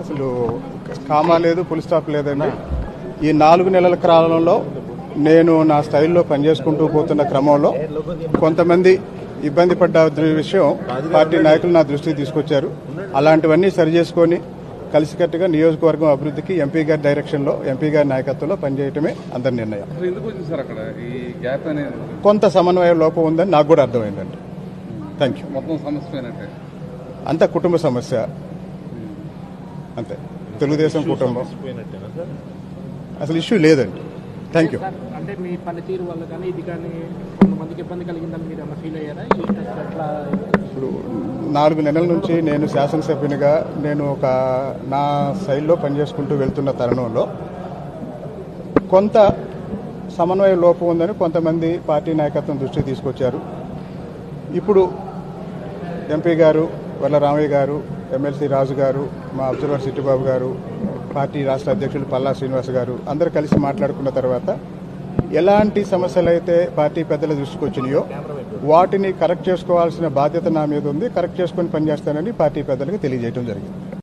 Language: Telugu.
అసలు కామా లేదు, ఫుల్ స్టాప్ లేదండి. ఈ 4 నెలల కాలంలో నేను నా స్టైల్లో పనిచేసుకుంటూ పోతున్న క్రమంలో కొంతమంది ఇబ్బంది పడ్డ విషయం పార్టీ నాయకులు నా దృష్టికి తీసుకొచ్చారు. అలాంటివన్నీ సరిచేసుకొని కలిసికట్టుగా నియోజకవర్గం అభివృద్ధికి ఎంపీ గారి డైరెక్షన్లో, ఎంపీ గారి నాయకత్వంలో పనిచేయటమే అందరి నిర్ణయం. కొంత సమన్వయ లోపం ఉందని నాకు కూడా అర్థమైందండి. Thank you. అంత కుటుంబ సమస్య అంతే. తెలుగుదేశం కుటుంబం అసలు ఇష్యూ లేదండి. Thank you. అంటే మీ పనితీరు వల్ల కానీ ఇది కానీ కొంతమందికి ఇబ్బంది కలిగిందని మీరు ఏమైనా ఫీల్ అయ్యారా? ఇప్పుడు 4 నెలల నుంచి నేను శాసనసభ్యునిగా నేను నా శైలిలో పనిచేసుకుంటూ వెళ్తున్న తరుణంలో కొంత సమన్వయ లోపం ఉందని కొంతమంది పార్టీ నాయకత్వం దృష్టికి తీసుకొచ్చారు. ఇప్పుడు ఎంపీ గారు, వల్ల రామయ్య గారు, ఎమ్మెల్సీ రాజు గారు, మా అబ్జర్వర్ సిట్టిబాబు గారు, పార్టీ రాష్ట్ర అధ్యక్షులు పల్లా శ్రీనివాస్ గారు అందరూ కలిసి మాట్లాడుకున్న తర్వాత ఎలాంటి సమస్యలు అయితే పార్టీ పెద్దల దృష్టికి వచ్చినాయో వాటిని కరెక్ట్ చేసుకోవాల్సిన బాధ్యత నా మీద ఉంది. కరెక్ట్ చేసుకొని పనిచేస్తానని పార్టీ పెద్దలకు తెలియజేయడం జరిగింది.